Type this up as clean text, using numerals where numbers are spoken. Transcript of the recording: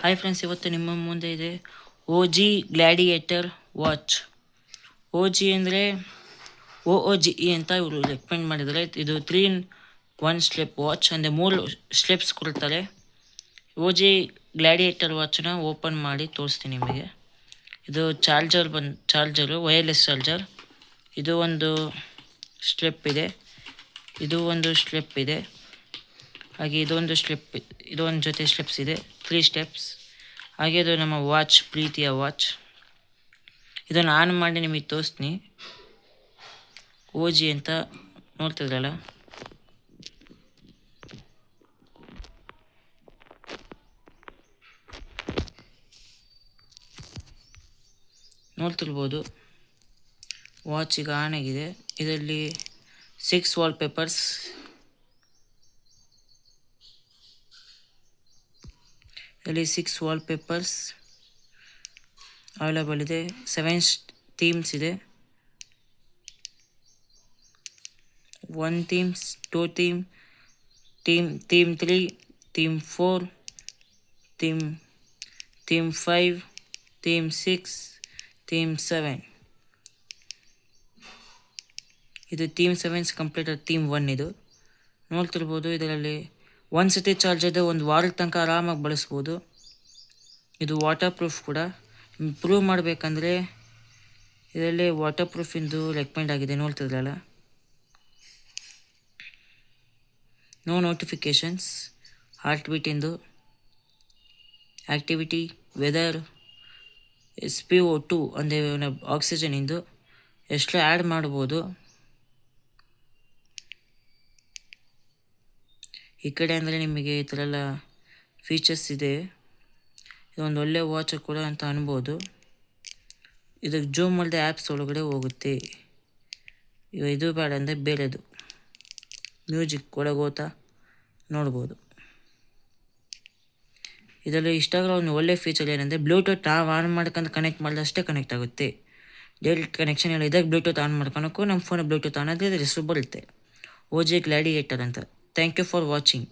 Hi friends, ಇವತ್ತು ನಿಮ್ಮ ಮುಂದೆ ಇದೆ OG ಗ್ಲ್ಯಾಡಿಯೇಟರ್ ವಾಚ್. OG ಅಂದರೆ OOGE ಅಂತ ಇವರು ರೆಕಮೆಂಡ್ ಮಾಡಿದ್ದಾರೆ. ಇದು 3-in-1 ಸ್ಟೆಪ್ ವಾಚ್, ಅಂದರೆ 3 ಸ್ಟೆಪ್ಸ್ ಕೊಡ್ತಾರೆ. OG ಗ್ಲ್ಯಾಡಿಯೇಟರ್ ವಾಚನ್ನ ಓಪನ್ ಮಾಡಿ ತೋರಿಸ್ತೀನಿ ನಿಮಗೆ. ಇದು ಚಾರ್ಜರು ವೈರ್ಲೆಸ್ ಚಾರ್ಜರ್. ಇದು ಒಂದು ಸ್ಟೆಪ್ ಇದೆ, ಇದು ಒಂದು ಸ್ಟೆಪ್ ಇದೆ, ಹಾಗೆ ಇದೊಂದು ಜೊತೆ ಸ್ಟೆಪ್ಸ್ ಇದೆ, 3 ಸ್ಟೆಪ್ಸ್. ಹಾಗೆ ಇದು ನಮ್ಮ ವಾಚ್, ಪ್ರೀತಿಯ ವಾಚ್. ಇದನ್ನು ಆನ್ ಮಾಡಿ ನಿಮಗೆ ತೋರಿಸ್ತೀನಿ. OG ಅಂತ ನೋಡ್ತಿದ್ರಲ್ಲ, ನೋಡ್ತಿರ್ಬೋದು. ವಾಚ್ ಈಗ ಆನ್ ಆಗಿದೆ. ಇದರಲ್ಲಿ 6 ವಾಲ್ಪೇಪರ್ಸ್, ಇಲ್ಲಿ 6 ವಾಲ್ಪೇಪರ್ಸ್ ಅವೈಲೇಬಲ್ ಇದೆ. 7 ಥೀಮ್ಸ್ ಇದೆ. 1 themes, 2 theme 3, theme 4, theme 5, theme 6, theme 7. ಇದು ಥೀಮ್ 7 ಕಂಪ್ಲೀಟ್ ಥೀಮ್ 1. ಇದು ನೋಡ್ತಿರ್ಬೋದು. ಇದರಲ್ಲಿ ಒಂದು ಸತಿ ಚಾರ್ಜ್ ಇದೆ, ಒಂದು ವಾರದ ತನಕ ಆರಾಮಾಗಿ ಬಳಸ್ಬೋದು. ಇದು ವಾಟರ್ ಪ್ರೂಫ್ ಕೂಡ. ಪ್ರೂವ್ ಮಾಡಬೇಕಂದ್ರೆ ಇದರಲ್ಲಿ ವಾಟರ್ ಪ್ರೂಫಿಂದು ರೆಕಮೆಂಡ್ ಆಗಿದೆ, ನೋಡ್ತಿದ್ರಲ್ಲ. ನೋ ನೋಟಿಫಿಕೇಶನ್ಸ್, ಹಾರ್ಟ್ ಬೀಟಿಂದು, ಆ್ಯಕ್ಟಿವಿಟಿ, ವೆದರ್, SpO2 ಅಂದರೆ ಆಕ್ಸಿಜನಿಂದು ಎಷ್ಟು ಆ್ಯಡ್ ಮಾಡ್ಬೋದು. ಈ ಕಡೆ ಅಂದರೆ ನಿಮಗೆ ಈ ಥರ ಎಲ್ಲ ಫೀಚರ್ಸ್ ಇದೆ. ಇದೊಂದು ಒಳ್ಳೆ ವಾಚ್ ಕೂಡ ಅಂತ ಅನ್ಬೋದು. ಇದಕ್ಕೆ ಜೂಮ್ ಮಾಡಿದೆ ಆ್ಯಪ್ಸ್ ಒಳಗಡೆ ಹೋಗುತ್ತೆ. ಇದು ಬೇಡ ಅಂದರೆ ಬೇರೆದು ಮ್ಯೂಸಿಕ್ ಒಳಗೆ ಹೋಗ್ತಾ ನೋಡ್ಬೋದು. ಇದರಲ್ಲಿ ಇಷ್ಟ ಆಗೋ ಒಂದು ಒಳ್ಳೆ ಫೀಚರ್ ಏನಂದರೆ ಬ್ಲೂಟೂತ್ ಆನ್ ಮಾಡ್ಕೊಂಡು ಕನೆಕ್ಟ್ ಮಾಡಿದಷ್ಟೇ ಕನೆಕ್ಟ್ ಆಗುತ್ತೆ. ಡೈರೆಕ್ಟ್ ಕನೆಕ್ಷನ್ ಇಲ್ಲ. ಇದಕ್ಕೆ ಬ್ಲೂಟೂತ್ ಆನ್ ಮಾಡ್ಕೊಳಕ್ಕೂ ನಮ್ಮ ಫೋನ್ ಬ್ಲೂಟೂತ್ ಆನ್ ಆದರೆ ಹೆಸರು ಬರುತ್ತೆ, OG ಗ್ಲ್ಯಾಡಿಯೇಟರ್ ಅಂತ. Thank you for watching.